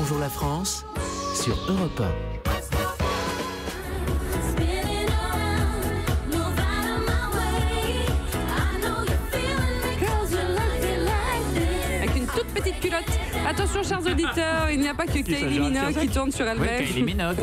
Bonjour la France sur Europe 1. Petite culotte. Attention, chers auditeurs, il n'y a pas que Kylie Minogue qui tourne sur Albert. Oui, Kylie Minogue.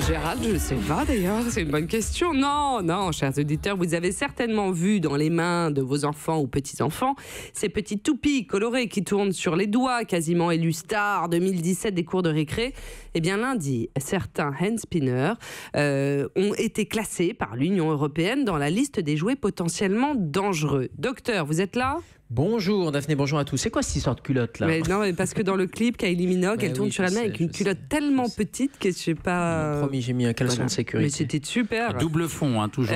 Gérald, je ne sais pas d'ailleurs, c'est une bonne question. Non, chers auditeurs, vous avez certainement vu dans les mains de vos enfants ou petits-enfants ces petits toupies colorés qui tournent sur les doigts, quasiment élus stars 2017 des cours de récré. Eh bien, lundi, certains hand spinners ont été classés par l'Union européenne dans la liste des jouets potentiellement dangereux. Docteur, vous êtes là ? Bonjour Daphné, bonjour à tous. C'est quoi cette histoire de culotte là ? Non, mais parce que dans le clip, Kylie Minogue, elle tourne sur la main avec une culotte tellement petite que je sais pas. Promis, j'ai mis un caleçon de sécurité. Mais c'était super. Double fond, toujours.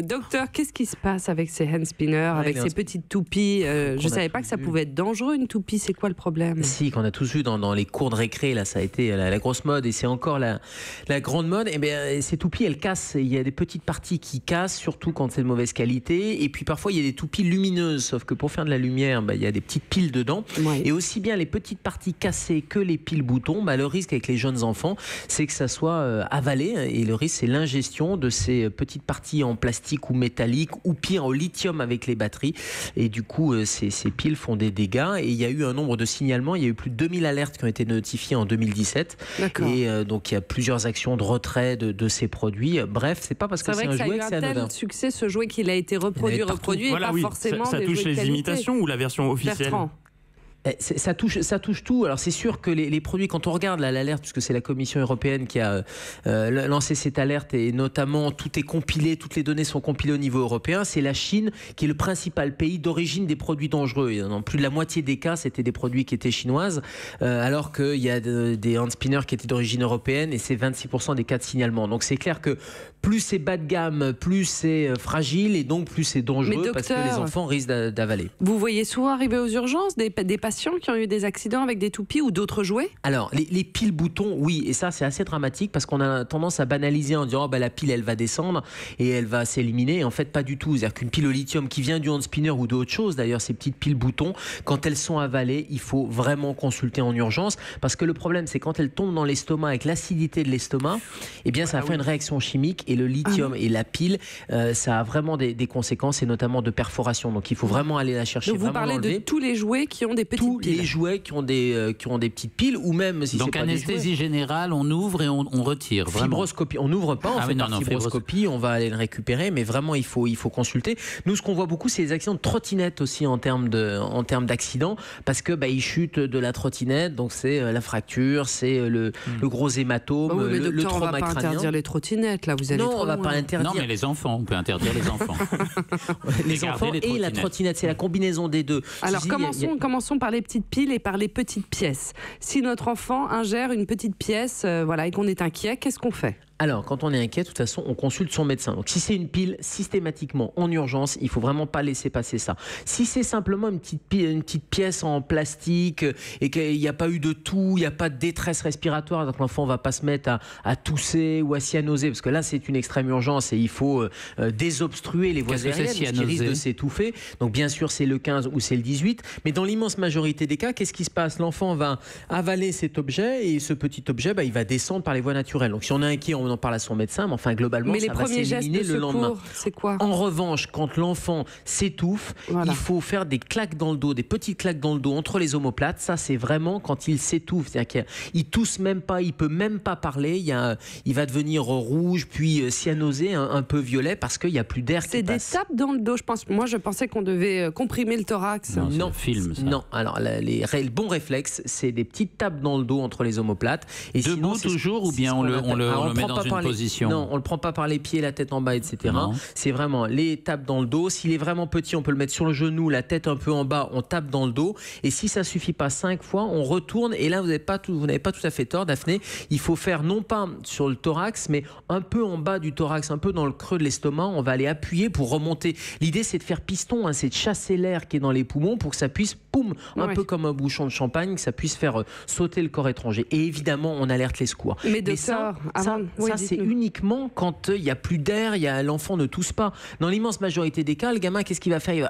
Docteur, qu'est-ce qui se passe avec ces hand spinners, avec ces petites toupies Je savais pas que ça pouvait être dangereux une toupie. C'est quoi le problème ? Si, qu'on a tous vu dans les cours de récré, là, ça a été la grosse mode et c'est encore la grande mode. Et bien, ces toupies, elles cassent. Il y a des petites parties qui cassent, surtout quand c'est de mauvaise qualité. Et puis parfois, il y a des toupies lumineuses, sauf que pour faire de la lumière, il y a des petites piles dedans. Ouais. Et aussi bien les petites parties cassées que les piles boutons, le risque avec les jeunes enfants, c'est que ça soit avalé. Et le risque, c'est l'ingestion de ces petites parties en plastique ou métallique, ou pire, au lithium avec les batteries. Et du coup, ces piles font des dégâts. Et il y a eu un nombre de signalements. Il y a eu plus de 2000 alertes qui ont été notifiées en 2017. D'accord. Et donc, il y a plusieurs actions de retrait de ces produits. Bref, c'est pas parce que c'est un jouet que c'est anodin. C'est vrai que ça a eu un tel succès, ce jouet, qu'il a été reproduit, voilà, et pas forcément ça touche les imitations ou la version officielle. Bertrand. Ça touche tout. Alors c'est sûr que les produits, quand on regarde l'alerte, puisque c'est la Commission européenne qui a lancé cette alerte, et notamment tout est compilé, toutes les données sont compilées au niveau européen, c'est la Chine qui est le principal pays d'origine des produits dangereux. Et dans plus de la moitié des cas, c'était des produits qui étaient chinoises, alors qu'il y a des hand spinners qui étaient d'origine européenne, et c'est 26% des cas de signalement. Donc c'est clair que plus c'est bas de gamme, plus c'est fragile, et donc plus c'est dangereux. Docteur, parce que les enfants risquent d'avaler. Vous voyez souvent arriver aux urgences des patients qui ont eu des accidents avec des toupies ou d'autres jouets ? Alors, les piles boutons, oui, et ça c'est assez dramatique parce qu'on a tendance à banaliser en disant la pile elle va descendre et elle va s'éliminer, et en fait pas du tout. C'est-à-dire qu'une pile au lithium qui vient du hand spinner ou d'autre chose, d'ailleurs ces petites piles boutons, quand elles sont avalées, il faut vraiment consulter en urgence, parce que le problème c'est quand elles tombent dans l'estomac avec l'acidité de l'estomac, eh bien ça va faire une réaction chimique, et le lithium et la pile, ça a vraiment des conséquences, et notamment de perforation. Donc il faut vraiment aller la chercher. Donc vous parlez de tous les jouets qui ont des petites piles. Les jouets qui ont des petites piles, ou même si donc c'est pas anesthésie générale, on ouvre et on retire. Fibroscopie, on n'ouvre pas, on fait fibroscopie, on va aller le récupérer, mais vraiment il faut consulter. Nous, ce qu'on voit beaucoup, c'est les accidents de trottinette aussi en termes d'accidents, parce que ils chutent de la trottinette, donc c'est la fracture, c'est le gros hématome, le trauma crânien. On va pas interdire les trottinettes, là, vous allez trop loin. Non, on va pas interdire. Non, mais les enfants, on peut interdire les enfants. les enfants et la trottinette, c'est la combinaison des deux. Alors commençons par les petites piles et par les petites pièces. Si notre enfant ingère une petite pièce, et qu'on est inquiet, qu'est-ce qu'on fait ? Alors, quand on est inquiet, de toute façon, on consulte son médecin. Donc, si c'est une pile, systématiquement, en urgence, il faut vraiment pas laisser passer ça. Si c'est simplement une petite pièce en plastique et qu'il n'y a pas eu de toux, il n'y a pas de détresse respiratoire, donc l'enfant va pas se mettre à tousser ou à cyanoser, parce que là, c'est une extrême urgence et il faut désobstruer les voies aériennes, parce qu'il risque de s'étouffer. Donc, bien sûr, c'est le 15 ou c'est le 18. Mais dans l'immense majorité des cas, qu'est-ce qui se passe ? L'enfant va avaler cet objet, et ce petit objet, il va descendre par les voies naturelles. Donc, si on est inquiet, on en parle à son médecin, mais enfin globalement ça va s'éliminer le lendemain. C'est quoi ? En revanche, quand l'enfant s'étouffe, il faut faire des claques dans le dos, des petites claques dans le dos entre les omoplates. Ça, c'est vraiment quand il s'étouffe, c'est-à-dire qu'il tousse même pas, il peut même pas parler, il va devenir rouge, puis cyanosé, un peu violet, parce qu'il y a plus d'air qui passe. C'est des tapes dans le dos, je pense. Moi, je pensais qu'on devait comprimer le thorax. Non, film, ça. Non. Alors le bon réflexe, c'est des petites tapes dans le dos entre les omoplates. Et debout sinon, toujours, ou bien on le met dans une position. Non, on le prend pas par les pieds, la tête en bas, etc. Non. C'est vraiment les tapes dans le dos. S'il est vraiment petit, on peut le mettre sur le genou, la tête un peu en bas, on tape dans le dos. Et si ça suffit pas 5 fois, on retourne. Et là, vous n'avez pas tout à fait tort, Daphné. Il faut faire non pas sur le thorax, mais un peu en bas du thorax, un peu dans le creux de l'estomac. On va aller appuyer pour remonter. L'idée, c'est de faire piston, c'est de chasser l'air qui est dans les poumons pour que ça puisse, un peu comme un bouchon de champagne, que ça puisse faire sauter le corps étranger. Et évidemment, on alerte les secours. Mais docteur, Oui, ça, c'est uniquement quand il n'y a plus d'air, l'enfant ne tousse pas. Dans l'immense majorité des cas, le gamin, qu'est-ce qu'il va faire?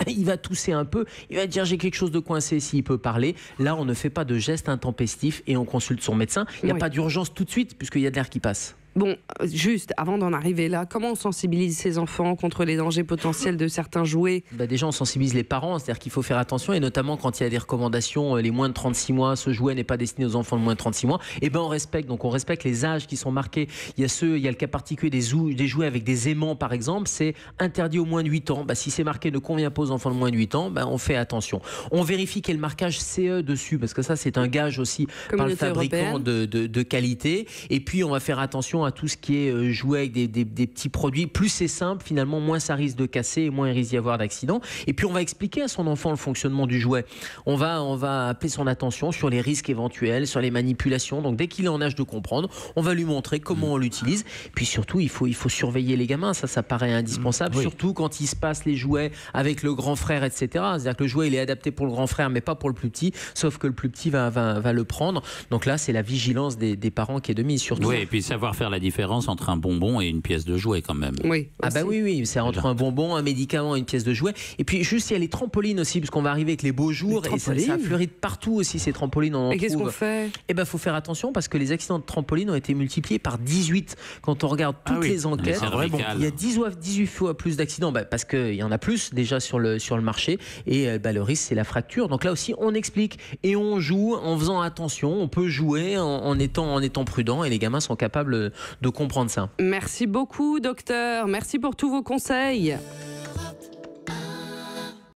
Il va tousser un peu, il va dire j'ai quelque chose de coincé s'il peut parler. Là, on ne fait pas de gestes intempestifs et on consulte son médecin. Il n'y a pas d'urgence tout de suite puisqu'il y a de l'air qui passe. Bon, juste avant d'en arriver là, comment on sensibilise ces enfants contre les dangers potentiels de certains jouets? Déjà, on sensibilise les parents, c'est-à-dire qu'il faut faire attention, et notamment quand il y a des recommandations, les moins de 36 mois, ce jouet n'est pas destiné aux enfants de moins de 36 mois, et on respecte. Donc on respecte les âges qui sont marqués. Il y a le cas particulier des jouets avec des aimants, par exemple, c'est interdit aux moins de 8 ans. Si c'est marqué ne convient pas aux enfants de moins de 8 ans, on fait attention. On vérifie qu'il y ait le marquage CE dessus, parce que ça, c'est un gage aussi par le fabricant de qualité. Et puis, on va faire attention à tout ce qui est joué avec des petits produits. Plus c'est simple, finalement, moins ça risque de casser et moins il risque d'y avoir d'accident. Et puis on va expliquer à son enfant le fonctionnement du jouet. On va appeler son attention sur les risques éventuels, sur les manipulations. Donc dès qu'il est en âge de comprendre, on va lui montrer comment on l'utilise. Puis surtout, il faut surveiller les gamins. Ça paraît indispensable. Oui. Surtout quand il se passe les jouets avec le grand frère, etc. C'est-à-dire que le jouet, il est adapté pour le grand frère, mais pas pour le plus petit. Sauf que le plus petit va le prendre. Donc là, c'est la vigilance des parents qui est de mise, surtout. Oui, et puis savoir faire la différence entre un bonbon et une pièce de jouet quand même. Oui. Oui, c'est entre un bonbon, un médicament et une pièce de jouet. Et puis juste, il y a les trampolines aussi, parce qu'on va arriver avec les beaux jours et ça fleurit de partout aussi, ces trampolines. Et qu'est-ce qu'on fait? Faut faire attention parce que les accidents de trampoline ont été multipliés par 18 quand on regarde toutes les enquêtes. Il y a 18 fois plus d'accidents parce qu'il y en a plus déjà sur le marché et le risque, c'est la fracture. Donc là aussi, on explique et on joue en faisant attention. On peut jouer en étant prudent et les gamins sont capables de comprendre ça. Merci beaucoup, docteur. Merci pour tous vos conseils.